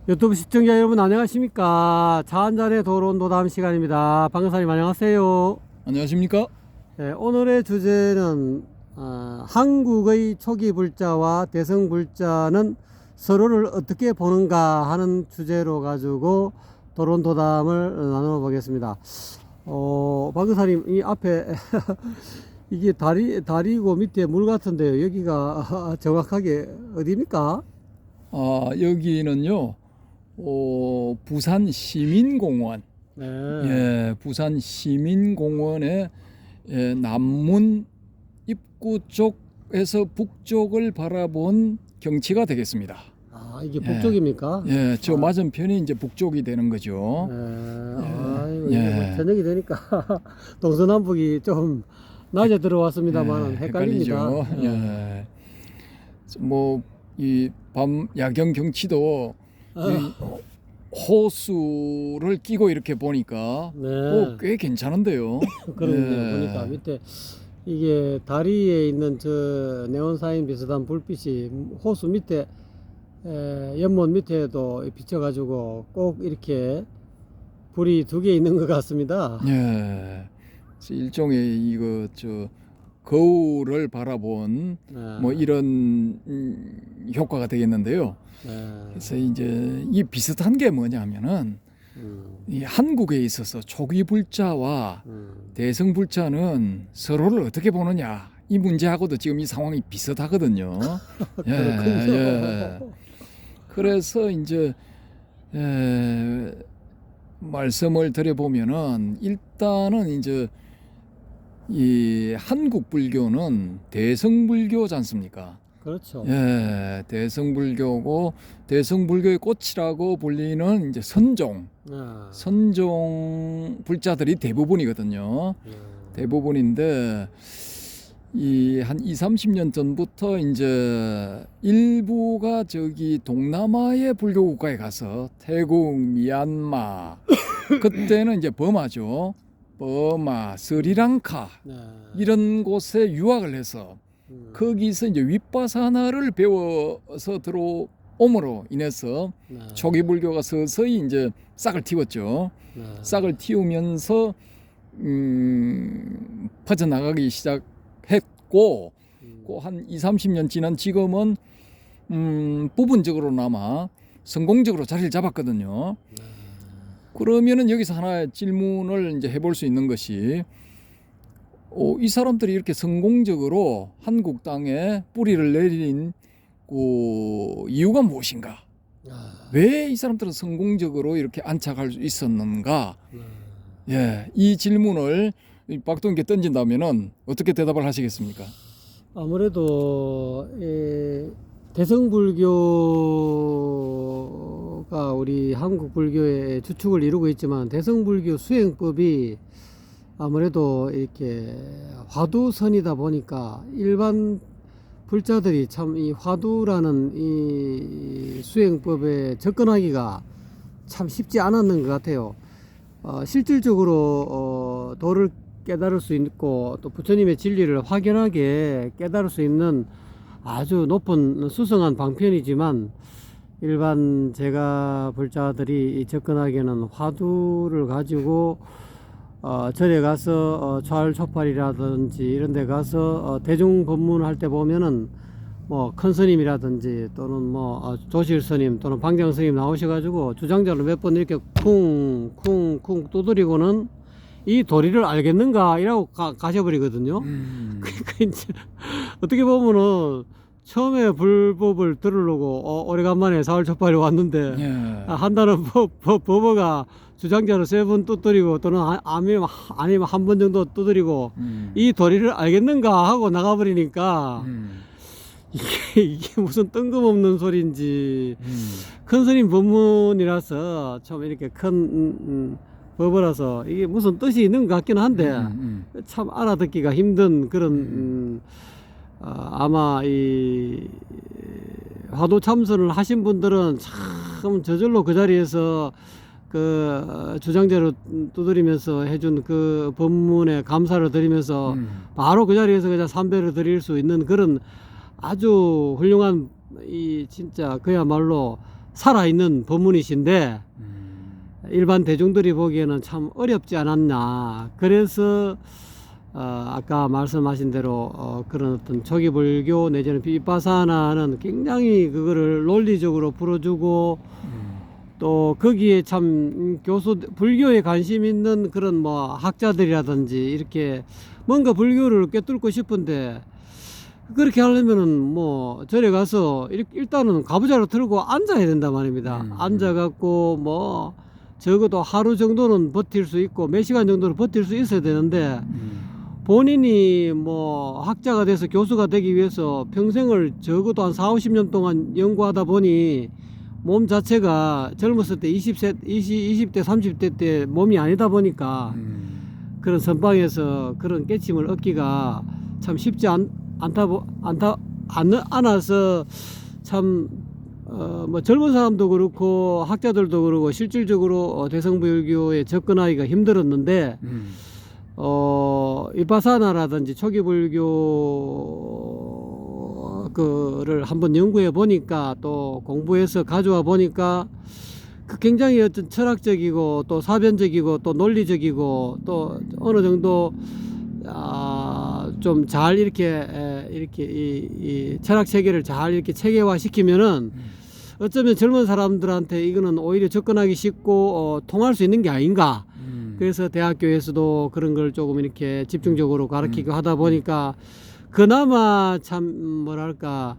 유튜브 시청자 여러분 안녕하십니까. 차 한잔의 도론 도담 시간입니다. 방사님 안녕하세요. 안녕하십니까? 네, 오늘의 주제는 한국의 초기 불자와 대성 불자는 서로를 어떻게 보는가 하는 주제로 가지고 도론 도담을 나누어 보겠습니다. 방사님 이 앞에 이게 다리고 밑에 물 같은데요. 여기가 정확하게 어디입니까? 여기는요, 부산 시민공원. 네. 예, 부산 시민공원의 남문 입구 쪽에서 북쪽을 바라본 경치가 되겠습니다. 이게 북쪽입니까? 예, 저 맞은편이 이제 북쪽이 되는 거죠. 아이고, 예. 이게 뭐 저녁이 되니까 동서남북이 좀 낮에 들어왔습니다만 헷갈립니다. 헷갈리죠. 예. 이 밤 야경 경치도 이 호수를 끼고 이렇게 보니까 네. 꽤 괜찮은데요. 그런데 예. 보니까 밑에 이게 다리에 있는 저 네온사인 비슷한 불빛이 호수 밑에 연못 밑에도 비쳐가지고 꼭 이렇게 불이 두 개 있는 것 같습니다. 예. 일종의 이거 거울을 바라본 뭐 이런 효과가 되겠는데요. 그래서 이제 이 비슷한 게 뭐냐면은 이 한국에 있어서 초기 불자와 대성 불자는 서로를 어떻게 보느냐 이 문제하고도 지금 이 상황이 비슷하거든요. 예. 그래서 이제 말씀을 드려보면은 일단은 이제 이 한국 불교는 대성불교지 않습니까? 그렇죠. 예, 대성불교고 대성불교의 꽃이라고 불리는 이제 선종 불자들이 대부분이거든요. 대부분인데 이 한 30년 전부터 이제 일부가 저기 동남아의 불교 국가에 가서 태국, 미얀마 그때는 이제 버마죠. 버마, 스리랑카 이런 곳에 유학을 해서 거기서 이제 윗바사나를 배워서 들어옴으로 인해서 초기 불교가 서서히 이제 싹을 틔웠죠. 싹을 틔우면서 퍼져나가기 시작했고 한 30년 지난 지금은 부분적으로나마 성공적으로 자리를 잡았거든요. 그러면은 여기서 하나의 질문을 이제 해볼 수 있는 것이 이 사람들이 이렇게 성공적으로 한국 땅에 뿌리를 내린 그 이유가 무엇인가? 왜 이 사람들은 성공적으로 이렇게 안착할 수 있었는가? 예, 이 질문을 박동께 던진다면은 어떻게 대답을 하시겠습니까? 아무래도 대성불교가 우리 한국 불교의 주축을 이루고 있지만 대성불교 수행법이 아무래도 이렇게 화두선이다 보니까 일반 불자들이 참 이 화두라는 이 수행법에 접근하기가 참 쉽지 않았는 것 같아요. 실질적으로 도를 깨달을 수 있고 또 부처님의 진리를 확연하게 깨달을 수 있는 아주 높은 수성한 방편이지만 일반 제가 불자들이 접근하기에는 화두를 가지고 절에 가서 초할초팔이라든지 이런 데 가서 대중 법문을 할 때 보면은 뭐 큰 스님이라든지 또는 뭐 조실 스님 또는 방장 스님 나오셔가지고 주장자로 몇 번 이렇게 쿵쿵쿵 두드리고는 이 도리를 알겠는가 이라고 가셔버리거든요. 그러니까 이제 어떻게 보면은 처음에 불법을 들으려고 오래간만에 사흘초팔이 왔는데 한다는 법어가 주장자로 3번 두드리고 또는 아니면 한 번 정도 두드리고 이 도리를 알겠는가 하고 나가버리니까 이게 무슨 뜬금없는 소리인지 큰 스님 법문이라서 좀 이렇게 큰 법어라서 이게 무슨 뜻이 있는 것 같기는 한데 참 알아듣기가 힘든 그런 아마 이 화두 참선을 하신 분들은 참 저절로 그 자리에서 그 주장자로 두드리면서 해준 그 법문에 감사를 드리면서 바로 그 자리에서 그냥 삼배를 드릴 수 있는 그런 아주 훌륭한 이 진짜 그야말로 살아있는 법문이신데 일반 대중들이 보기에는 참 어렵지 않았나. 그래서 아까 말씀하신 대로 그런 어떤 초기 불교 내지는 비파사나는 굉장히 그거를 논리적으로 풀어주고 또 거기에 참 교수 불교에 관심 있는 그런 뭐 학자들이라든지 이렇게 뭔가 불교를 꿰뚫고 싶은데 그렇게 하려면은 뭐 절에 가서 일단은 가부좌로 들고 앉아야 된단 말입니다. 앉아갖고 뭐 적어도 하루 정도는 버틸 수 있고 몇 시간 정도는 버틸 수 있어야 되는데 본인이 뭐 학자가 돼서 교수가 되기 위해서 평생을 적어도 한 40-50년 동안 연구하다 보니 몸 자체가 젊었을 때 20대 30대 때 몸이 아니다 보니까 그런 선방에서 그런 깨침을 얻기가 참 쉽지 않아서 참 뭐 젊은 사람도 그렇고 학자들도 그렇고 실질적으로 대성불교에 접근하기가 힘들었는데 위파사나라든지 초기 불교 그를 한번 연구해 보니까 또 공부해서 가져와 보니까 그 굉장히 어떤 철학적이고 또 사변적이고 또 논리적이고 또 어느 정도 좀 잘 이렇게 이 철학 체계를 잘 이렇게 체계화 시키면은 어쩌면 젊은 사람들한테 이거는 오히려 접근하기 쉽고 통할 수 있는 게 아닌가. 그래서 대학교에서도 그런 걸 조금 이렇게 집중적으로 가르치고 하다 보니까 그나마 참 뭐랄까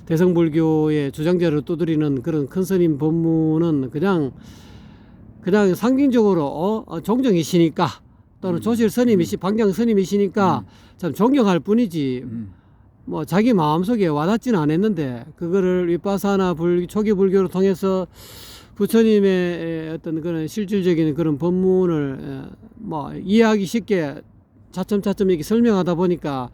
대성불교의 주장자를 두드리는 그런 큰 스님 법문은 그냥 상징적으로 종정이시니까 또는 조실 스님이시 방장 스님이시니까 참 존경할 뿐이지 뭐 자기 마음속에 와닿지는 않았는데 그거를 위파사나 초기 불교를 통해서 부처님의 어떤 그런 실질적인 그런 법문을 뭐 이해하기 쉽게 차츰차츰 이렇게 설명하다 보니까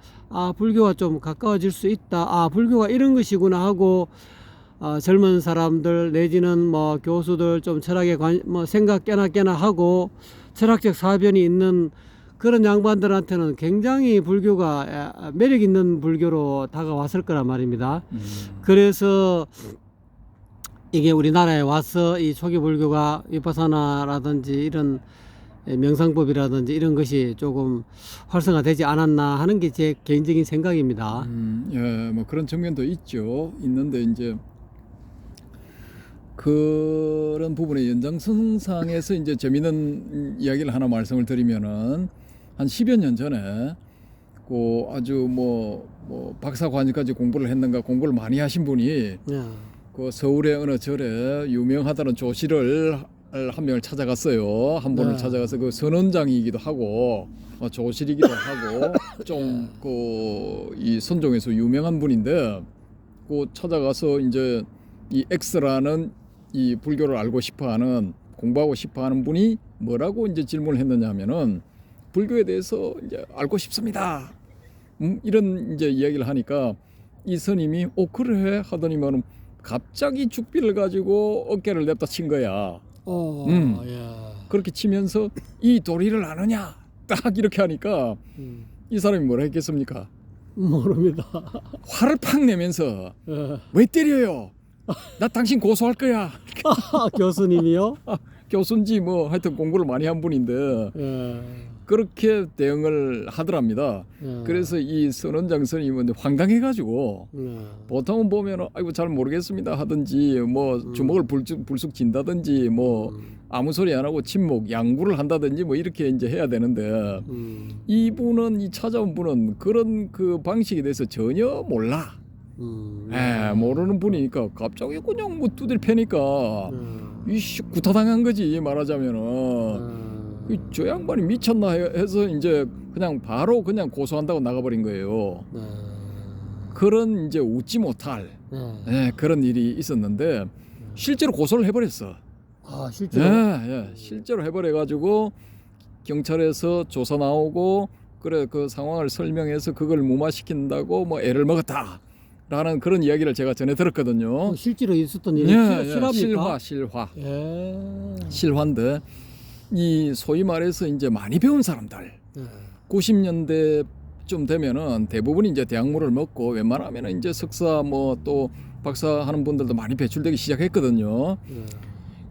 불교와 좀 가까워질 수 있다. 불교가 이런 것이구나 하고 젊은 사람들 내지는 뭐 교수들 좀 철학에 뭐 생각 깨나 하고 철학적 사변이 있는 그런 양반들한테는 굉장히 불교가 매력 있는 불교로 다가왔을 거란 말입니다. 그래서 이게 우리나라에 와서 이 초기 불교가 위파사나라든지 이런 명상법이라든지 이런 것이 조금 활성화되지 않았나 하는 게 제 개인적인 생각입니다. 예, 뭐 그런 측면도 있는데 이제 그런 부분의 연장선상에서 이제 재미있는 이야기를 하나 말씀을 드리면은 한 10여 년 전에 그 아주 뭐 박사 과정까지 공부를 했는가 공부를 많이 하신 분이 그 서울의 어느 절에 유명하다는 조실을 한 명을 찾아갔어요. 한 분을 찾아가서 그 선원장이기도 하고 조실이기도 하고 좀 그 이 선종에서 유명한 분인데 그 찾아가서 이제 이 X라는 이 불교를 알고 싶어하는 공부하고 싶어하는 분이 뭐라고 이제 질문을 했느냐면은 불교에 대해서 이제 알고 싶습니다. 이런 이제 이야기를 하니까 이 스님이 그래 하더니만은 갑자기 죽비를 가지고 어깨를 냅다 친 거야. 그렇게 치면서 이 도리를 아느냐 딱 이렇게 하니까 이 사람이 뭐라 했겠습니까? 모릅니다. 화를 팍 내면서 왜 때려요? 나 당신 고소할 거야. 교수님이요? 교수인지 뭐 하여튼 공부를 많이 한 분인데 그렇게 대응을 하더랍니다. 그래서 이 선원장 스님은 황당해가지고 보통은 보면 아이고 잘 모르겠습니다 하든지 뭐 주먹을 불쑥 진다든지 뭐 아무 소리 안 하고 침묵 양구를 한다든지 뭐 이렇게 이제 해야 되는데 이분은 이 찾아온 분은 그런 그 방식에 대해서 전혀 몰라. 모르는 분이니까 갑자기 그냥 뭐 두들 패니까 이씨 구타당한 거지 말하자면은 저 양반이 미쳤나 해서 이제 그냥 바로 그냥 고소한다고 나가버린 거예요. 그런 이제 웃지 못할 그런 일이 있었는데 실제로 고소를 해버렸어. 실제로? 실제로 해버려가지고 경찰에서 조사 나오고 그래 그 상황을 설명해서 그걸 무마시킨다고 뭐 애를 먹었다. 라는 그런 이야기를 제가 전에 들었거든요. 실제로 있었던 일이 실화입니까? 실화. 실화인데 이 소위 말해서 이제 많이 배운 사람들 90년대 좀 되면은 대부분이 이제 대학물을 먹고 웬만하면은 이제 석사 뭐 또 박사하는 분들도 많이 배출되기 시작했거든요. 네.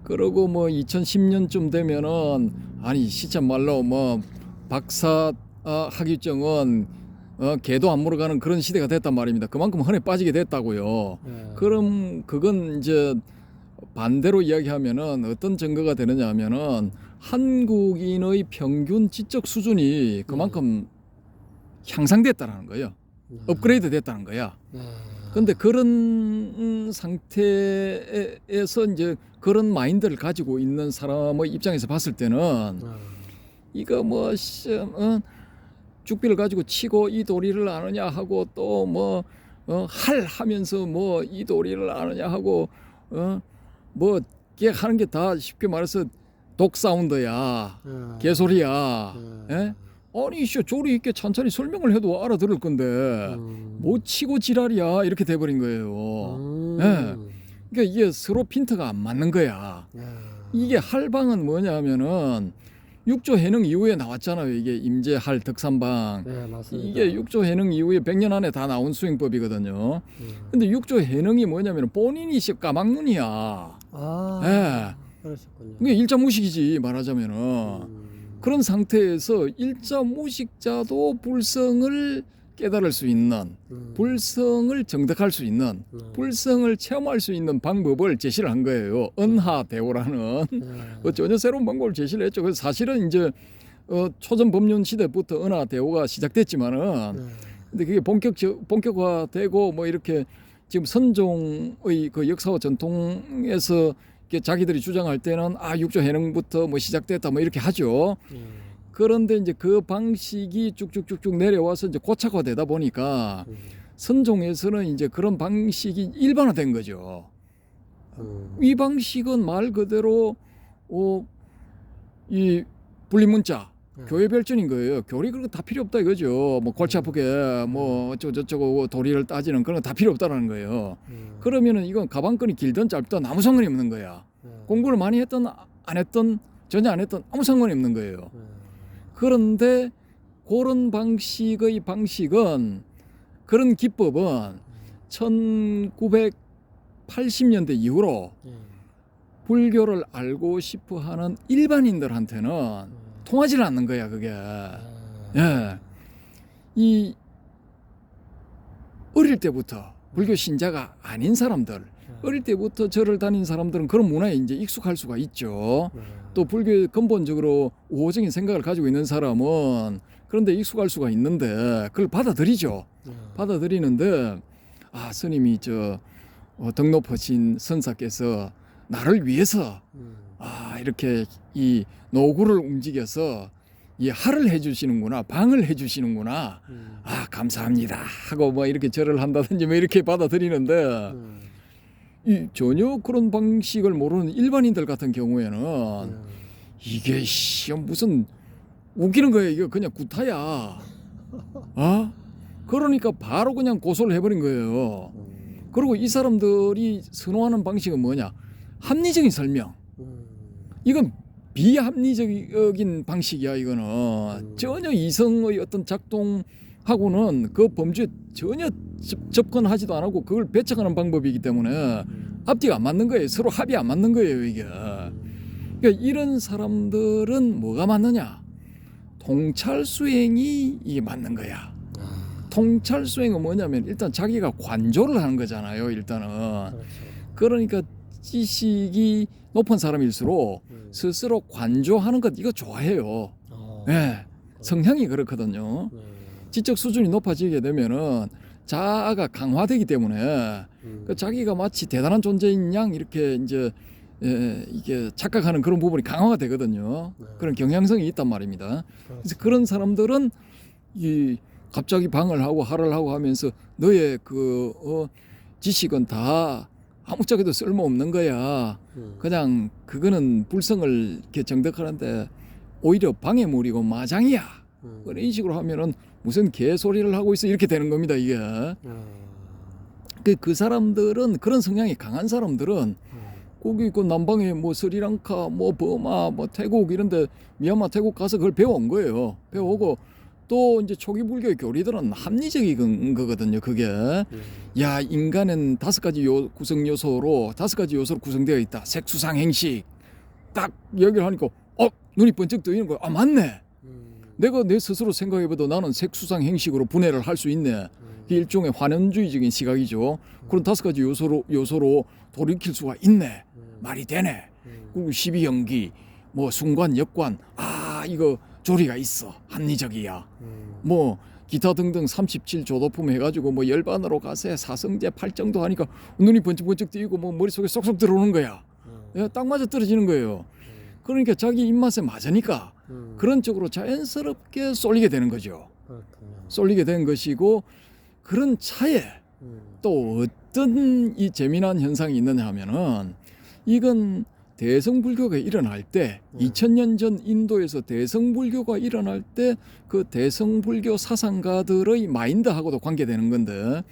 그러고 뭐 2010년쯤 되면은 아니 시참 말로 뭐 박사 학위증은 개도 안 물어가는 그런 시대가 됐단 말입니다. 그만큼 헌에 빠지게 됐다고요. 네. 그럼 그건 이제 반대로 이야기하면은 어떤 증거가 되느냐 하면은 한국인의 평균 지적 수준이 그만큼 향상됐다는 거예요. 업그레이드 됐다는 거야. 네. 근데 그런 상태에서 이제 그런 마인드를 가지고 있는 사람의 입장에서 봤을 때는 이거 뭐 죽비를 가지고 치고 이 도리를 아느냐 하고 또 뭐 할 하면서 뭐 이 도리를 아느냐 하고 뭐 이게 하는 게 다 쉽게 말해서 독 사운드야, 개소리야. 예? 아니 씨 조리 있게 천천히 설명을 해도 알아들을 건데 뭐 치고 지랄이야 이렇게 돼버린 거예요. 예. 그러니까 이게 서로 핀트가 안 맞는 거야. 이게 할방은 뭐냐면은 6조 해능 이후에 나왔잖아요. 이게 임제할 덕삼방. 네, 맞습니다. 이게 6조 해능 이후에 100년 안에 다 나온 수행법이거든요. 근데 6조 해능이 뭐냐면 본인이 까막눈이야. 아, 예. 그러셨군요. 이게 일자 무식이지 말하자면은. 그런 상태에서 일자 무식자도 불성을 깨달을 수 있는, 불성을 정득할 수 있는, 불성을 체험할 수 있는 방법을 제시를 한 거예요. 은하대오라는 전혀 새로운 방법을 제시를 했죠. 그래서 사실은 이제 초전 법륜 시대부터 은하대오가 시작됐지만은, 근데 그게 본격화되고 뭐 이렇게 지금 선종의 그 역사와 전통에서 자기들이 주장할 때는 6조 해능부터 뭐 시작됐다 뭐 이렇게 하죠. 그런데 이제 그 방식이 쭉쭉쭉쭉 내려와서 이제 고착화되다 보니까 선종에서는 이제 그런 방식이 일반화된 거죠. 이 방식은 말 그대로 이 분리문자 교회 별전인 거예요. 교리 그런 거 다 필요 없다 이거죠. 뭐 골치 아프게 뭐 어쩌고저쩌고 도리를 따지는 그런 거 다 필요 없다라는 거예요. 그러면은 이건 가방끈이 길든 짧든 아무 상관이 없는 거야. 공부를 많이 했든 안 했든 전혀 안 했든 아무 상관이 없는 거예요. 그런데 그런 방식은 그런 기법은 1980년대 이후로 불교를 알고 싶어 하는 일반인들한테는 통하지 않는 거야, 그게. 예. 이 어릴 때부터 불교 신자가 아닌 사람들, 어릴 때부터 절을 다닌 사람들은 그런 문화에 이제 익숙할 수가 있죠. 또 불교에 근본적으로 우호적인 생각을 가지고 있는 사람은 그런데 익숙할 수가 있는데 그걸 받아들이죠. 받아들이는데 스님이 덕 높으신 선사께서 나를 위해서 이렇게 이 노구를 움직여서 이 할을 해주시는구나, 방을 해주시는구나. 감사합니다 하고 뭐 이렇게 절을 한다든지 뭐 이렇게 받아들이는데 이 전혀 그런 방식을 모르는 일반인들 같은 경우에는 이게 무슨 웃기는 거예요. 이거 그냥 구타야. 그러니까 바로 그냥 고소를 해버린 거예요. 그리고 이 사람들이 선호하는 방식은 뭐냐? 합리적인 설명. 이건 비합리적인 방식이야. 이거는 전혀 이성의 어떤 작동하고는 그 범주에 전혀 접근하지도 안 하고 그걸 배척하는 방법이기 때문에 앞뒤가 안 맞는 거예요. 서로 합이 안 맞는 거예요. 이게. 그러니까 이런 사람들은 뭐가 맞느냐? 통찰 수행이 이게 맞는 거야. 통찰 수행은 뭐냐면 일단 자기가 관조를 하는 거잖아요. 일단은. 그러니까 지식이 높은 사람일수록 스스로 관조하는 것 이거 좋아해요. 네. 성향이 그렇거든요. 지적 수준이 높아지게 되면은 자아가 강화되기 때문에 자기가 마치 대단한 존재인 양 이렇게 이제 이게 착각하는 그런 부분이 강화가 되거든요. 그런 경향성이 있단 말입니다. 그래서 그런 사람들은 이 갑자기 방을 하고 할을 하고 하면서 너의 지식은 다 아무짝에도 쓸모없는 거야. 그냥 그거는 불성을 이렇게 정득하는데 오히려 방해물이고 마장이야. 이런 식으로 하면은 무슨 개소리를 하고 있어 이렇게 되는 겁니다. 이게. 그 사람들은 그런 성향이 강한 사람들은 거기 그 남방에 뭐 스리랑카 뭐 버마 뭐 태국 이런데 미얀마 태국 가서 그걸 배워온 거예요. 배워오고 또 이제 초기 불교의 교리들은 합리적인 거거든요. 그게 야 인간은 5가지 구성 요소로 5가지 요소로 구성되어 있다. 색수상 행식 딱 얘기를 하니까 눈이 번쩍 뜨이는 거야. 아 맞네. 내가 내 스스로 생각해봐도 나는 색수상 행식으로 분해를 할 수 있네. 그 일종의 환원주의적인 시각이죠. 그런 5가지 요소로 돌이킬 수가 있네. 말이 되네. 그리고 12연기, 뭐 순관, 역관, 이거 조리가 있어. 합리적이야. 뭐 기타 등등 37조도품 해가지고 뭐 열반으로 가세, 사성제, 팔정도 하니까 눈이 번쩍번쩍 뜨이고 뭐 머릿속에 쏙쏙 들어오는 거야. 딱 맞아 떨어지는 거예요. 그러니까 자기 입맛에 맞으니까 그런 쪽으로 자연스럽게 쏠리게 되는 거죠. 쏠리게 된 것이고 그런 차에 또 어떤 이 재미난 현상이 있느냐 하면은 이건 대성불교가 일어날 때 2000년 전 인도에서 대성불교가 일어날 때 그 대성불교 사상가들의 마인드하고도 관계되는 건데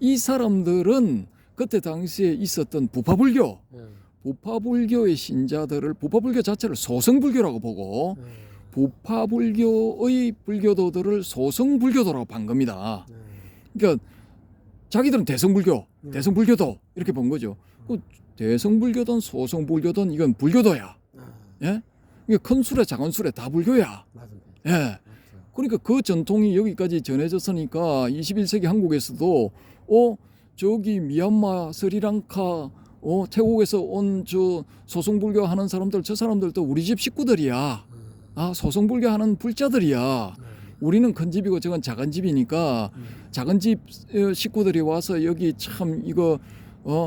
이 사람들은 그때 당시에 있었던 부파불교의 신자들을 부파불교 자체를 소성불교라고 보고 부파불교의 불교도들을 소성불교도라고 본 겁니다. 그러니까 자기들은 대성불교도 이렇게 본 거죠. 대성불교든 소성불교든 이건 불교도야. 예? 이게 큰 수레 작은 수레 다 불교야. 예. 그러니까 그 전통이 여기까지 전해졌으니까 21세기 한국에서도 저기 미얀마, 스리랑카, 태국에서 온 저 소성불교 하는 사람들 저 사람들도 우리 집 식구들이야. 소성불교 하는 불자들이야. 우리는 큰 집이고 저건 작은 집이니까 작은 집 식구들이 와서 여기 참 이거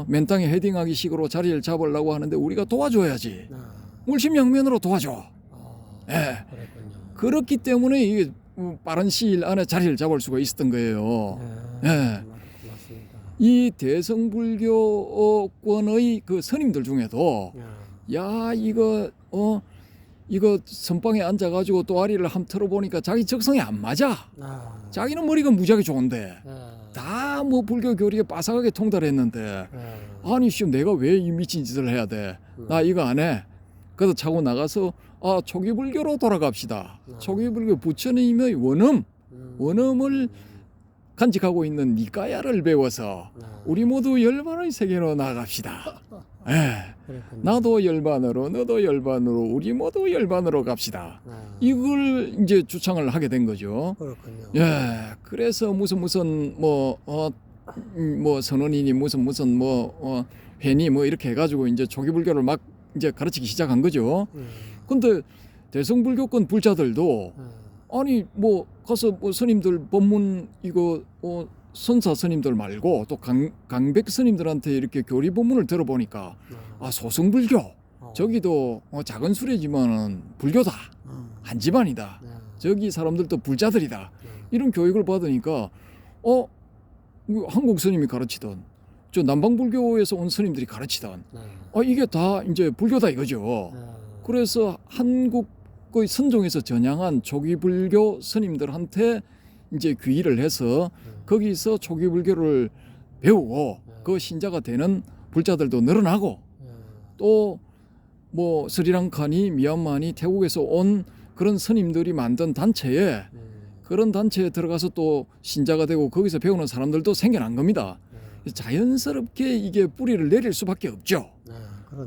맨 땅에 헤딩하기 식으로 자리를 잡으려고 하는데 우리가 도와줘야지. 물심양면으로 도와줘. 예. 그렇기 때문에 이게 빠른 시일 안에 자리를 잡을 수가 있었던 거예요. 예. 이 대성불교권의 그 스님들 중에도 이거 선방에 앉아가지고 또아리를 한번 틀어보니까 자기 적성에 안 맞아. 자기는 머리가 무지하게 좋은데 다 뭐 불교 교리에 빠삭하게 통달했는데 아니 씨 내가 왜 이 미친 짓을 해야 돼? 나 이거 안 해. 그래서 차고 나가서 초기 불교로 돌아갑시다. 초기 불교 부처님의 원음을 간직하고 있는 니까야를 배워서 우리 모두 열반의 세계로 나갑시다. 예. 나도 열반으로 너도 열반으로 우리 모두 열반으로 갑시다. 이걸 이제 주창을 하게 된 거죠. 그렇군요. 예. 그래서 무슨 뭐 선원이니 무슨 회니 뭐 이렇게 해가지고 이제 초기 불교를 막 이제 가르치기 시작한 거죠. 근데 대성불교권 불자들도 아니 뭐 가서 뭐 스님들 법문 이거 선사 스님들 말고 또 강백 스님들한테 이렇게 교리 법문을 들어보니까 소성불교 저기도 작은 수레지만은 불교다 한 집안이다 저기 사람들도 불자들이다 이런 교육을 받으니까 한국 스님이 가르치던 저 남방불교에서 온 스님들이 가르치던 이게 다 이제 불교다 이거죠. 그래서 한국의 선종에서 전향한 초기 불교 스님들한테 이제 귀의를 해서 거기서 초기 불교를 배우고 그 신자가 되는 불자들도 늘어나고 또 뭐 스리랑카니 미얀마니 태국에서 온 그런 스님들이 만든 단체에 그런 단체에 들어가서 또 신자가 되고 거기서 배우는 사람들도 생겨난 겁니다. 자연스럽게 이게 뿌리를 내릴 수밖에 없죠.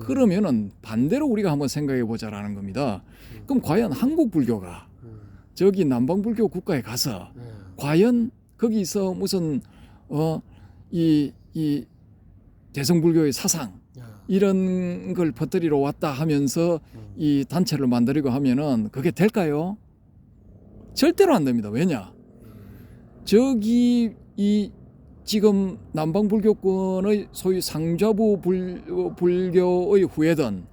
그러면은 반대로 우리가 한번 생각해 보자라는 겁니다. 그럼 과연 한국 불교가 저기 남방불교 국가에 가서 과연 거기서 무슨 이 대성불교의 사상 이런 걸 퍼뜨리러 왔다 하면서 이 단체를 만들려고 하면은 그게 될까요? 절대로 안 됩니다. 왜냐? 저기 이 지금 남방불교권의 소위 상좌부 불교의 후예든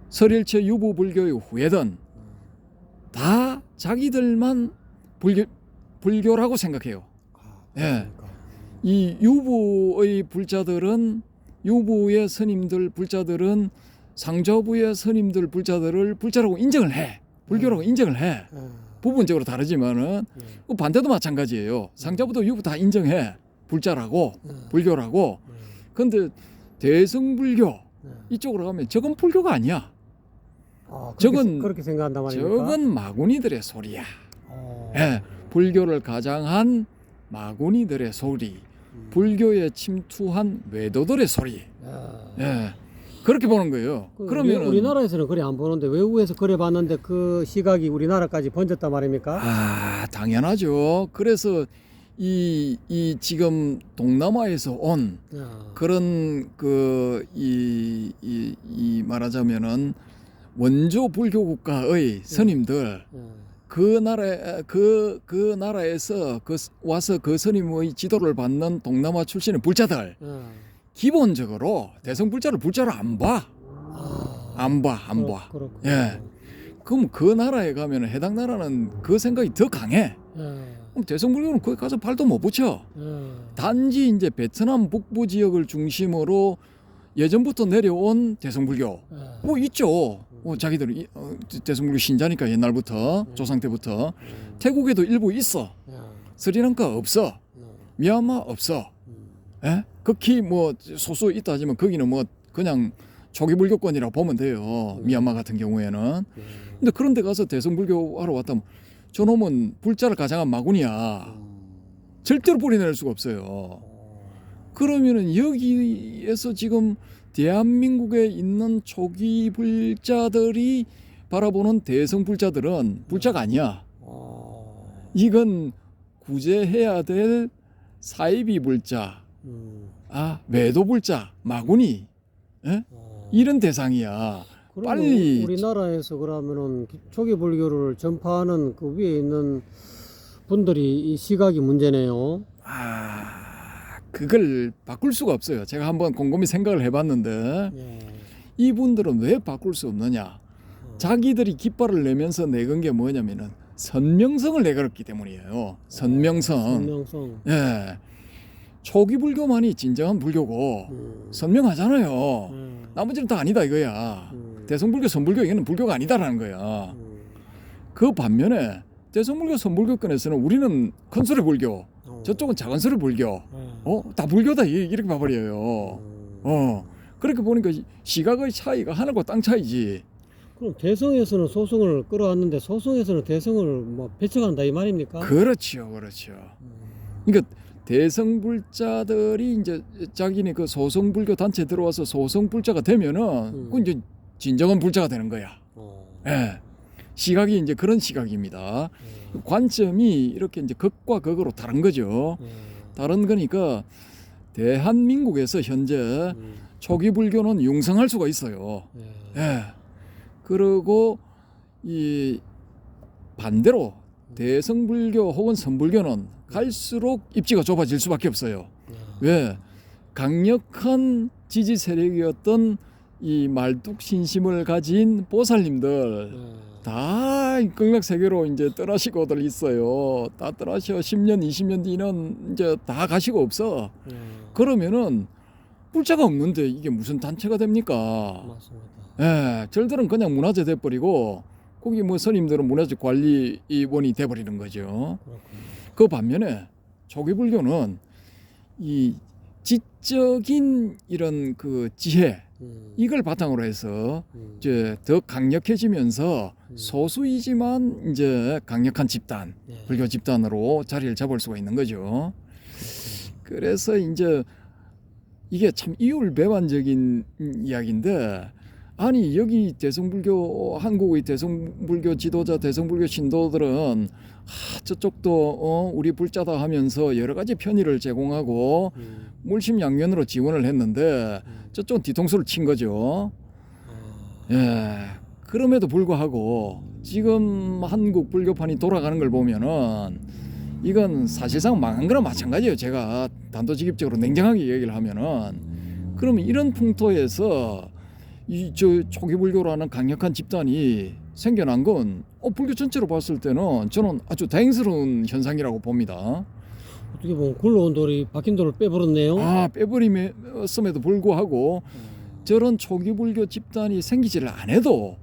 설일체 유부 불교의 후예든 다 자기들만 불교라고 생각해요. 예. 이 유부의 불자들은 유부의 스님들 불자들은 상좌부의 스님들 불자들을 불자라고 인정을 해. 불교라고 인정을 해. 부분적으로 다르지만은 반대도 마찬가지예요. 상자부도 유부 다 인정해. 불자라고 불교라고. 근데 대성불교 이쪽으로 가면 저건 불교가 아니야. 그렇게 생각한단 말입니까? 저건 마구니들의 소리야. 예, 불교를 가장한 마구니들의 소리, 불교에 침투한 외도들의 소리. 예, 그렇게 보는 거예요. 그러면 우리나라에서는 그래 안 보는데 외국에서 그래 봤는데 그 시각이 우리나라까지 번졌단 말입니까? 당연하죠. 그래서 이 지금 동남아에서 온 그런 이 말하자면은 원조 불교 국가의 스님들 그 나라에서 와서 그 스님의 지도를 받는 동남아 출신의 불자들 기본적으로 대성불자를 불자로 안 봐. 안 봐. 예. 그럼 그 나라에 가면 해당 나라는 그 생각이 더 강해. 그럼 대성불교는 거기 가서 발도 못 붙여. 단지 이제 베트남 북부 지역을 중심으로 예전부터 내려온 대성불교 뭐 있죠. 자기들이 대성불교 신자니까 옛날부터 조상 때부터 태국에도 일부 있어. 스리랑카 없어. 미얀마 없어. 예? 극히 뭐 소수 있다 하지만 거기는 뭐 그냥 초기불교권이라고 보면 돼요. 미얀마 같은 경우에는. 근데 그런 데 가서 대성불교 하러 왔다면 저놈은 불자를 가장한 마군이야. 절대로 뿌리낼 수가 없어요. 그러면은 여기에서 지금 대한민국에 있는 초기 불자들이 바라보는 대성불자들은 불자가 아니야. 이건 구제해야 될 사이비 불자, 외도불자, 마구니, 예? 이런 대상이야. 빨리 우리나라에서 그러면은 초기 불교를 전파하는 그 위에 있는 분들이 이 시각이 문제네요. 그걸 바꿀 수가 없어요. 제가 한번 곰곰이 생각을 해봤는데 이분들은 왜 바꿀 수 없느냐? 자기들이 깃발을 내면서 내건 게 뭐냐면은 선명성을 내걸었기 때문이에요. 선명성. 예. 초기 불교만이 진정한 불교고 선명하잖아요. 나머지는 다 아니다 이거야. 대성불교, 선불교 이거는 불교가 아니다라는 거야. 그 반면에 대성불교, 선불교권에서는 우리는 큰 소리 불교, 저쪽은 작은 소리 불교, 다 불교다 이렇게 봐버려요. 그렇게 보니까 시각의 차이가 하늘과 땅 차이지. 그럼 대성에서는 소승을 끌어왔는데 소승에서는 대성을 뭐 배척한다 이 말입니까? 그렇죠. 그러니까 대성불자들이 이제 자기네 그 소성불교 단체 들어와서 소성불자가 되면은 그 이제 진정한 불자가 되는 거야. 예. 시각이 이제 그런 시각입니다. 관점이 이렇게 이제 극과 극으로 다른 거죠. 다른 거니까 대한민국에서 현재 초기 불교는 융성할 수가 있어요. 예. 그리고 이 반대로 대성불교 혹은 선불교는 갈수록 입지가 좁아질 수밖에 없어요. 왜? 강력한 지지 세력이었던 이 말뚝신심을 가진 보살님들 다 극락세계로 이제 떠나시고들 있어요. 다 떠나셔. 10년, 20년 뒤는 이제 다 가시고 없어. 그러면은 불자가 없는데 이게 무슨 단체가 됩니까? 맞습니다. 예, 절들은 그냥 문화재 돼버리고 거기 뭐 스님들은 문화재 관리원이 돼버리는 거죠. 그 반면에 초기 불교는 이 지적인 이런 그 지혜 이걸 바탕으로 해서 이제 더 강력해지면서 소수이지만 이제 강력한 집단, 불교 집단으로 자리를 잡을 수가 있는 거죠. 그래서 이제 이게 참 이율배반적인 이야기인데, 아니 여기 대성불교 한국의 대성불교 지도자 대성불교 신도들은 저쪽도 우리 불자다 하면서 여러 가지 편의를 제공하고 물심양면으로 지원을 했는데 저쪽은 뒤통수를 친 거죠. 예. 그럼에도 불구하고 지금 한국 불교판이 돌아가는 걸 보면은 이건 사실상 망한 거랑 마찬가지예요. 제가 단도직입적으로 냉정하게 얘기를 하면은, 그러면 이런 풍토에서 이 초기 불교라는 강력한 집단이 생겨난 건 불교 전체로 봤을 때는 저는 아주 다행스러운 현상이라고 봅니다. 어떻게 보면 굴러온 돌이 박힌 돌을 빼버렸네요. 빼버림에도 불구하고 저런 초기 불교 집단이 생기지를 안 해도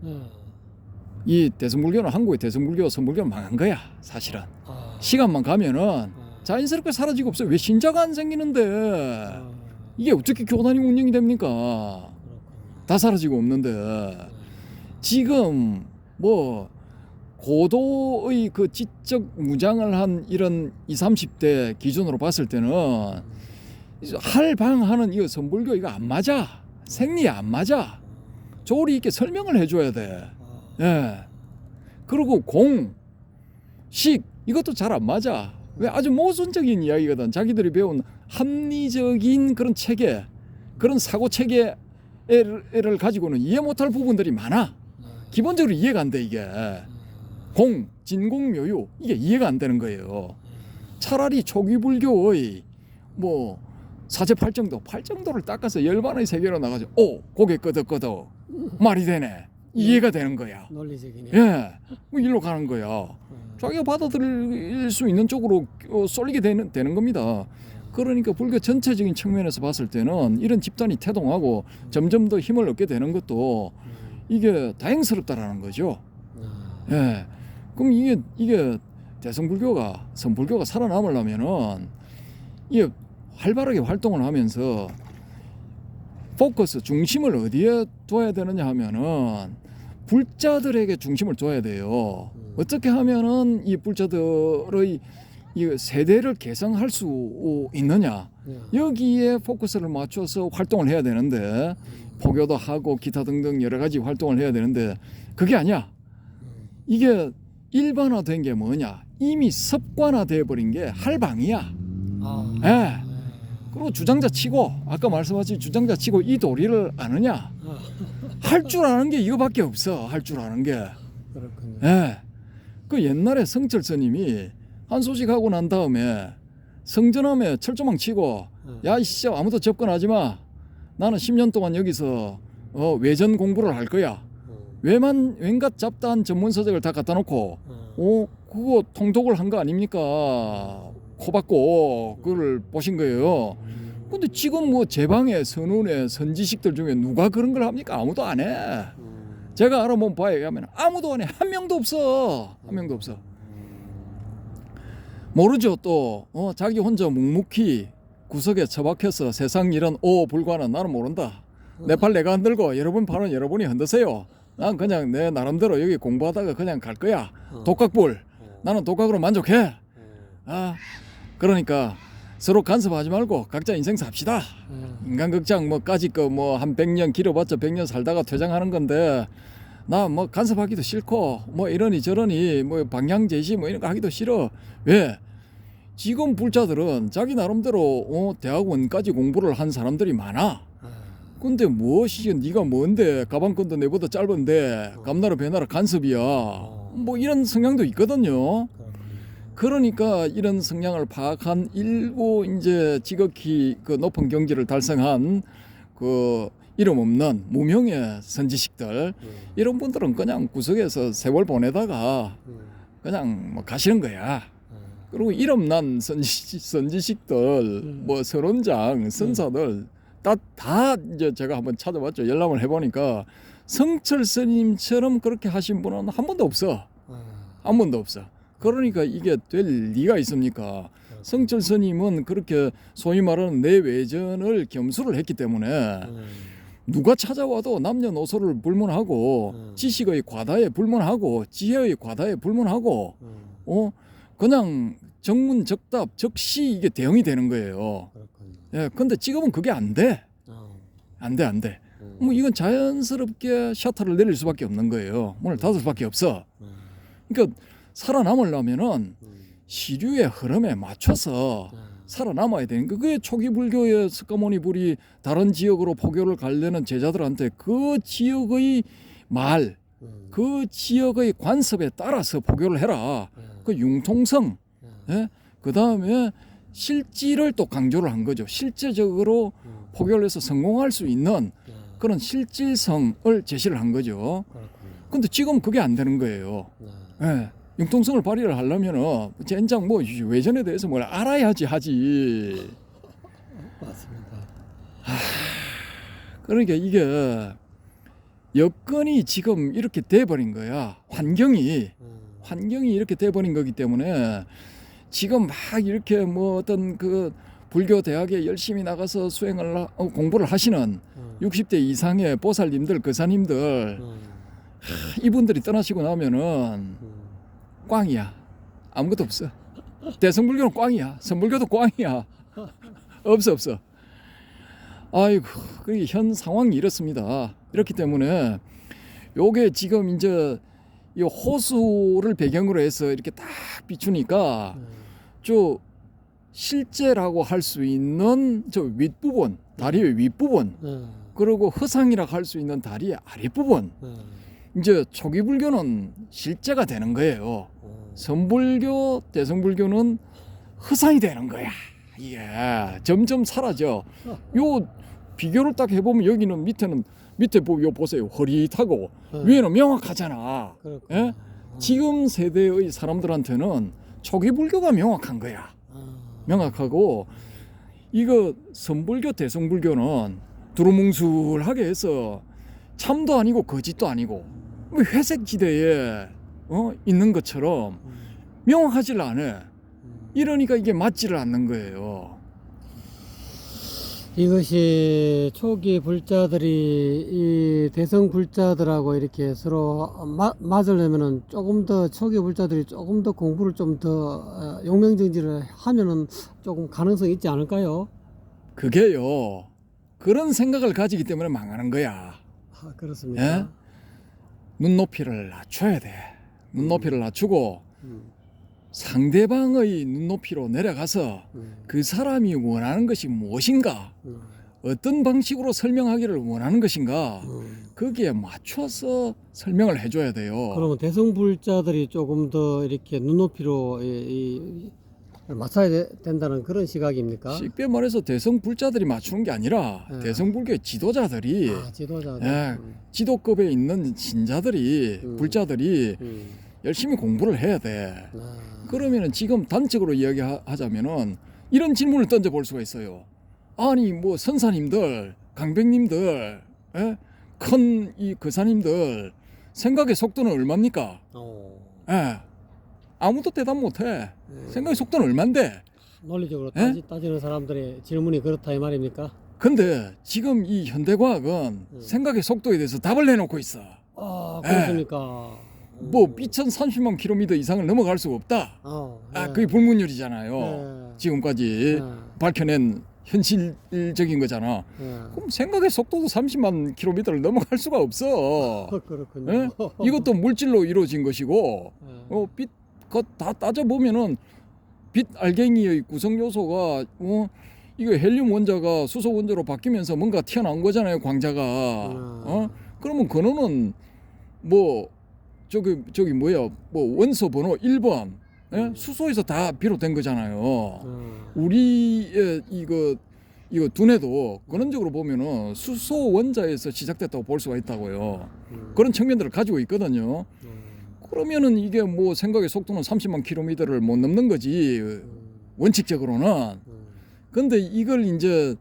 이 대성불교는 한국의 대성불교, 선불교는 망한 거야 사실은. 시간만 가면은 자연스럽게 사라지고 없어요. 왜 신자가 안 생기는데 이게 어떻게 교단이 운영이 됩니까? 다 사라지고 없는데 지금 뭐 고도의 그 지적 무장을 한 이런 20, 30대 기준으로 봤을 때는 할방하는 이 선불교 이거 안 맞아. 생리에 안 맞아. 조리 있게 설명을 해줘야 돼. 예. 그리고 공, 식 이것도 잘 안 맞아. 왜 아주 모순적인 이야기거든. 자기들이 배운 합리적인 그런 체계, 그런 사고 체계를 가지고는 이해 못할 부분들이 많아. 기본적으로 이해가 안 돼 이게. 공, 진공묘유 이게 이해가 안 되는 거예요. 차라리 초기 불교의 뭐 사제팔정도 팔정도를 닦아서 열반의 세계로 나가죠. 오, 고개 끄덕끄덕 말이 되네. 이해가 되는 거야. 논리적이네. 예, 뭐 일로 가는 거야. 자기가 받아들일 수 있는 쪽으로 쏠리게 되는 겁니다. 그러니까 불교 전체적인 측면에서 봤을 때는 이런 집단이 태동하고 점점 더 힘을 얻게 되는 것도 이게 다행스럽다라는 거죠. 예, 그럼 이게 대성불교가 선불교가 살아남으려면은 이게 활발하게 활동을 하면서 포커스 중심을 어디에 둬야 되느냐 하면은 불자들에게 중심을 둬야 돼요. 어떻게 하면은 이 불자들의 이 세대를 개성할 수 있느냐, 여기에 포커스를 맞춰서 활동을 해야 되는데 포교도 하고 기타 등등 여러 가지 활동을 해야 되는데 그게 아니야. 이게 일반화된 게 뭐냐, 이미 습관화돼 버린 게 할방이야. 예. 그리고 주장자 치고 아까 말씀하신 주장자 치고 이 도리를 아느냐, 할 줄 아는 게 이거밖에 없어. 할 줄 아는 게. 그렇군요. 예. 그 옛날에 성철 스님이 한 소식 하고 난 다음에 성전함에 철조망 치고 야 이씨 아무도 접근하지 마. 나는 10년 동안 여기서 외전 공부를 할 거야. 웬갓 잡다한 전문 서적을 다 갖다 놓고 그거 통독을 한 거 아닙니까? 코 박고 그걸 보신 거예요. 근데 지금 뭐 제방의 선운의 선지식들 중에 누가 그런 걸 합니까? 아무도 안 해. 제가 알아본 바에 의하면 아무도 안 해. 한 명도 없어. 한 명도 없어. 모르죠. 또 자기 혼자 묵묵히 구석에 처박혀서 세상 일은 불과는 나는 모른다. 내 팔 내가 흔들고 여러분 팔은 여러분이 흔드세요. 난 그냥 내 나름대로 여기 공부하다가 그냥 갈 거야. 독학불. 나는 독학으로 만족해. 그러니까 서로 간섭하지 말고 각자 인생 삽시다. 인간극장 뭐까지 거 뭐 한 100년 길어봤자 100년 살다가 퇴장하는 건데 나 뭐 간섭하기도 싫고 뭐 이러니 저러니 뭐 방향 제시 뭐 이런 거 하기도 싫어. 왜? 지금 불자들은 자기 나름대로 대학원까지 공부를 한 사람들이 많아. 근데 무엇이 네가 뭔데 가방끈도 내보다 짧은데 감나라 배나라 간섭이야. 뭐 이런 성향도 있거든요. 그러니까 이런 성향을 파악한 일부 이제 지극히 그 높은 경지를 달성한 그 이름 없는 무명의 선지식들, 이런 분들은 그냥 구석에서 세월 보내다가 그냥 뭐 가시는 거야. 그리고 이름난 선지식들, 뭐 서론장, 선사들 다 이제 제가 한번 찾아봤죠. 열람을 해보니까 성철 스님처럼 그렇게 하신 분은 한 번도 없어. 한 번도 없어. 그러니까 이게 될 리가 있습니까? 성철 스님은 그렇게 소위 말하는 내외전을 겸수를 했기 때문에 누가 찾아와도 남녀노소를 불문하고 지식의 과다에 불문하고 지혜의 과다에 불문하고 그냥 정문적답 적시 이게 대응이 되는 거예요. 예, 근데 지금은 그게 안 돼. 안 돼. 뭐 이건 자연스럽게 셔터를 내릴 수밖에 없는 거예요. 문을 닫을 수밖에 없어. 그러니까 살아남으려면은 시류의 흐름에 맞춰서 살아남아야 되는 거. 그게 초기 불교의 석가모니 불이 다른 지역으로 포교를 가려는 제자들한테 그 지역의 말, 그 지역의 관습에 따라서 포교를 해라. 그 융통성, 예? 그 다음에 실지를 또 강조를 한 거죠. 실제적으로 포교를 해서 성공할 수 있는 그런 실질성을 제시를 한 거죠. 근데 지금 그게 안 되는 거예요. 예. 융통성을 발휘를 하려면은 젠장 뭐 외전에 대해서 뭘 알아야지 하지. 맞습니다. 그러니까 이게 여건이 지금 이렇게 돼버린 거야. 환경이 이렇게 돼버린 거기 때문에 지금 막 이렇게 뭐 어떤 그 불교 대학에 열심히 나가서 공부를 하시는 60대 이상의 보살님들, 거사님들 이분들이 떠나시고 나면은 꽝이야. 아무것도 없어. 대성불교는 꽝이야. 선불교도 꽝이야. 없어. 아이고, 그 현 상황이 이렇습니다. 이렇기 때문에 요게 지금 이제 이 호수를 배경으로 해서 이렇게 딱 비추니까 저 실제라고 할 수 있는 저 윗부분, 다리의 윗부분, 그리고 허상이라고 할 수 있는 다리의 아랫부분, 이제 초기 불교는 실제가 되는 거예요. 선불교, 대성불교는 허상이 되는 거야. 이게 점점 사라져. 요 비교를 딱 해보면 여기는 밑에 요 보세요. 흐릿하고 위에는 명확하잖아. 예? 지금 세대의 사람들한테는 초기 불교가 명확한 거야. 명확하고 이거 선불교, 대성불교는 두루뭉술하게 해서 참도 아니고 거짓도 아니고 뭐 회색 지대에 있는 것처럼 명확하질 않아. 이러니까 이게 맞지를 않는 거예요. 이것이 초기 불자들이 이 대성 불자들하고 이렇게 서로 맞으려면은 조금 더 초기 불자들이 조금 더 공부를 좀 더 용맹정지를 하면은 조금 가능성이 있지 않을까요? 그게요. 그런 생각을 가지기 때문에 망하는 거야. 아, 그렇습니까? 예? 눈높이를 낮춰야 돼. 눈높이를 낮추고 상대방의 눈높이로 내려가서 그 사람이 원하는 것이 무엇인가, 어떤 방식으로 설명하기를 원하는 것인가, 거기에 맞춰서 설명을 해줘야 돼요. 그러면 대성불자들이 조금 더 이렇게 눈높이로 맞춰야 된다는 그런 시각입니까? 쉽게 말해서 대성불자들이 맞추는 게 아니라 대성불교의 지도자들이, 지도자들, 지도급에 있는 신자들이, 불자들이 열심히 공부를 해야 돼. 그러면은 지금 단적으로 이야기하자면은 이런 질문을 던져볼 수가 있어요. 아니 뭐 선사님들, 강백님들, 큰 이 거사님들 생각의 속도는 얼마입니까? 아무도 대답 못해. 생각의 속도는 얼만데? 논리적으로 따지는 사람들의 질문이 그렇다 이 말입니까? 근데 지금 이 현대과학은 생각의 속도에 대해서 답을 내놓고 있어. 아, 그렇습니까? 뭐 2030만 킬로미터 이상을 넘어갈 수가 없다. 그게 불문율이잖아요. 지금까지 밝혀낸 현실적인 거잖아. 그럼 생각의 속도도 30만 킬로미터를 넘어갈 수가 없어. 그렇군요. 이것도 물질로 이루어진 것이고, 빛 다 따져 보면은 빛 알갱이의 구성 요소가 이거 헬륨 원자가 수소 원자로 바뀌면서 뭔가 튀어나온 거잖아요, 광자가. 그러면 그거는 뭐 저기 뭐야, 뭐 원소 번호 1번 수소에서 다 비롯된 거잖아요. 우리의 이거 두뇌도 근원적으로 보면은 수소 원자에서 시작됐다고 볼 수가 있다고요. 그런 측면들을 가지고 있거든요. 그러면은 이게 뭐 생각의 속도는 30만 킬로미터를 못 넘는 거지, 원칙적으로는. 근데 이걸 이제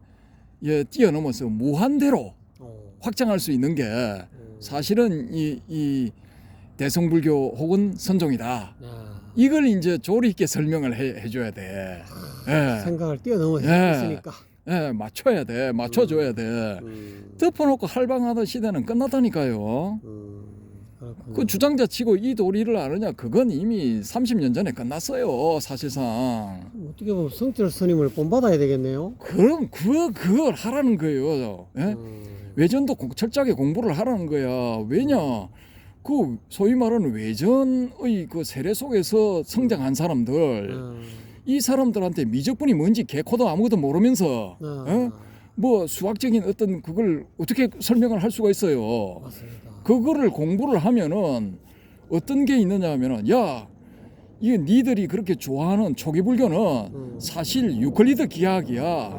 뛰어넘어서 무한대로 확장할 수 있는 게 사실은 이 대성불교 혹은 선종이다. 이걸 이제 조리 있게 설명을 해줘야 돼. 생각을 뛰어넘었으니까. 맞춰야 돼. 맞춰줘야 돼. 덮어놓고 할방하던 시대는 끝났다니까요. 그 주장자 치고 이 도리를 아느냐? 그건 이미 30년 전에 끝났어요, 사실상. 어떻게 보면 성철 스님을 본받아야 되겠네요. 그럼 그걸 하라는 거예요. 외전도 철저하게 공부를 하라는 거야. 왜냐? 그 소위 말하는 외전의 그 세례 속에서 성장한 사람들, 이 사람들한테 미적분이 뭔지 개코도 아무것도 모르면서 뭐 수학적인 어떤 그걸 어떻게 설명을 할 수가 있어요. 맞습니다. 그거를 공부를 하면은 어떤 게 있느냐 하면은, 야, 이게 니들이 그렇게 좋아하는 초기 불교는 사실 유클리드 기하학이야.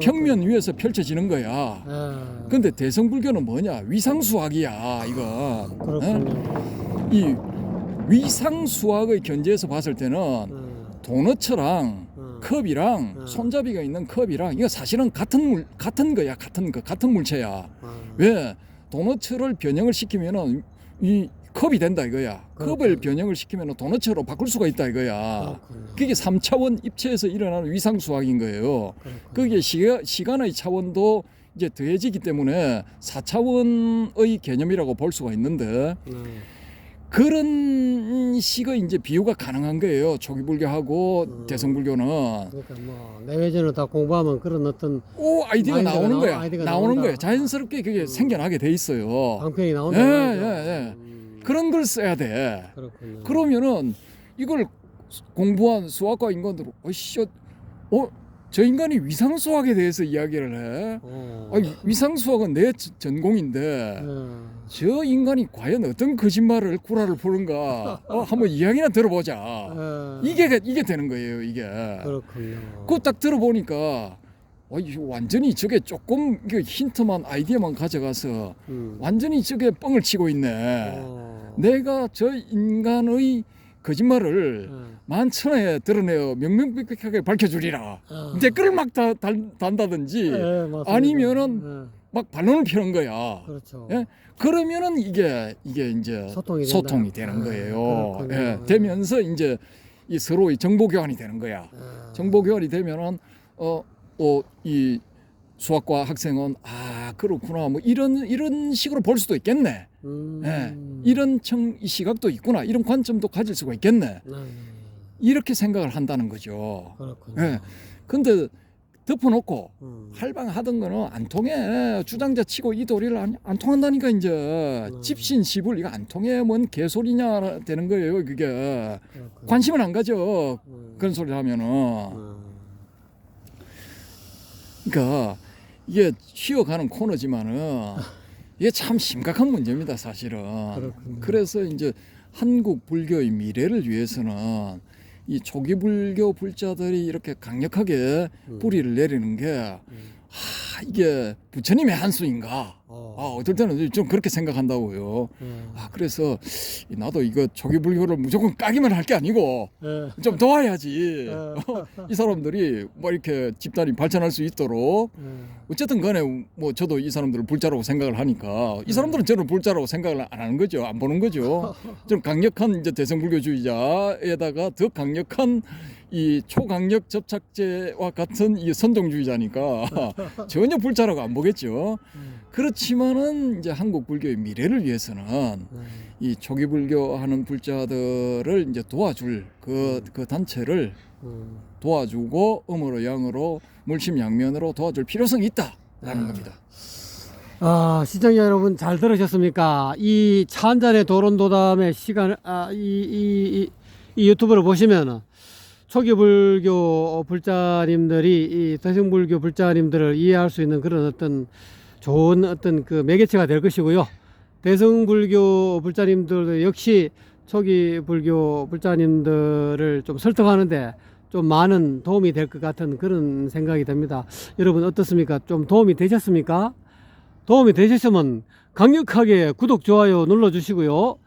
평면 위에서 펼쳐지는 거야. 근데 대성불교는 뭐냐? 위상수학이야, 이건. 그렇군요. 이 위상수학의 견지에서 봤을 때는 도너츠랑 컵이랑 손잡이가 있는 컵이랑 이거 사실은 같은 거야. 같은 물체야. 왜? 도너츠를 변형을 시키면은 이 컵이 된다 이거야. 컵을 변형을 시키면은 도너츠로 바꿀 수가 있다 이거야. 그게 3차원 입체에서 일어나는 위상수학인 거예요. 그게 시간의 차원도 이제 더해지기 때문에 4차원의 개념이라고 볼 수가 있는데, 그런 식의 이제 비유가 가능한 거예요. 초기불교하고 대성불교는. 그러니까 뭐 내외전을 다 공부하면 그런 어떤 아이디어가 나오는 거야. 아이디어가 나오는 나온다. 거예요. 자연스럽게 그게 생겨나게 돼 있어요. 방편이 예, 나온다. 예. 그런 걸 써야 돼. 그렇군요. 그러면은 이걸 공부한 수학과 인간들은 저 인간이 위상수학에 대해서 이야기를 해. 위상수학은 내 전공인데 저 인간이 과연 어떤 거짓말을 구라를 푸는가 한번 이야기나 들어보자. 이게 되는 거예요. 이게. 그렇군요. 그거 딱 들어보니까 이거 완전히 저게 조금 이거 힌트만 아이디어만 가져가서 완전히 저게 뻥을 치고 있네. 내가 저 인간의 거짓말을 만천하에 드러내어 명명백백하게 밝혀주리라. 댓글을 막 단다든지 아니면은 막 반론을 피는 거야. 그렇죠. 예? 그러면은 이게 이제 소통이 되는 거예요. 예. 되면서 이제 이 서로의 정보 교환이 되는 거야. 정보 교환이 되면은 이 수학과 학생은 그렇구나 뭐 이런 식으로 볼 수도 있겠네. 예. 이런 시각도 있구나. 이런 관점도 가질 수가 있겠네. 이렇게 생각을 한다는 거죠. 그렇군요. 예. 근데 덮어놓고 할방하던 거는 안 통해. 주장자 치고 이 도리를 안 통한다니까 이제 집신시불 이거 안 통해. 뭔 개소리냐 되는 거예요. 그게 관심을 안 가져. 그런 소리를 하면은. 그러니까 이게 쉬어가는 코너지만은 이게 참 심각한 문제입니다, 사실은. 그렇군요. 그래서 이제 한국 불교의 미래를 위해서는 이 초기 불교 불자들이 이렇게 강력하게 뿌리를 내리는 게 이게 부처님의 한수인가? 어떨 때는 좀 그렇게 생각한다고요. 그래서 나도 이거 초기 불교를 무조건 까기만 할 게 아니고 좀 도와야지. 이 사람들이 뭐 이렇게 집단이 발전할 수 있도록 어쨌든 간에 뭐 저도 이 사람들을 불자라고 생각을 하니까 이 사람들은 저를 불자라고 생각을 안 하는 거죠. 안 보는 거죠. 좀 강력한 이제 대성불교주의자에다가 더 강력한 이 초강력 접착제와 같은 이 선동주의자니까 전혀 불자라고 안 보겠죠. 그렇지만은 이제 한국 불교의 미래를 위해서는 이 초기 불교하는 불자들을 이제 도와줄 그 단체를 도와주고 음으로 양으로 물심양면으로 도와줄 필요성이 있다라는 겁니다. 시청자 여러분 잘 들으셨습니까? 이 차 한잔의 도론도담의 시간, 이 유튜브를 보시면은 초기 불교 불자님들이 이 대승불교 불자님들을 이해할 수 있는 그런 어떤 좋은 어떤 그 매개체가 될 것이고요. 대승불교 불자님들 역시 초기 불교 불자님들을 좀 설득하는데 좀 많은 도움이 될 것 같은 그런 생각이 듭니다. 여러분 어떻습니까? 좀 도움이 되셨습니까? 도움이 되셨으면 강력하게 구독, 좋아요 눌러주시고요.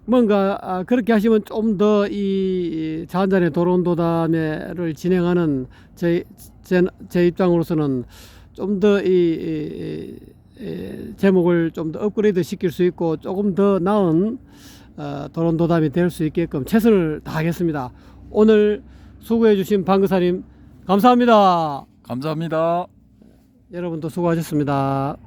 뭔가 그렇게 하시면 좀 더 이 자한잔의 도론도담회를 진행하는 제 입장으로서는 좀 더 이 제목을 좀 더 업그레이드 시킬 수 있고 조금 더 나은 도론도담이 될 수 있게끔 최선을 다하겠습니다. 오늘 수고해 주신 방그사님 감사합니다. 감사합니다. 여러분도 수고하셨습니다.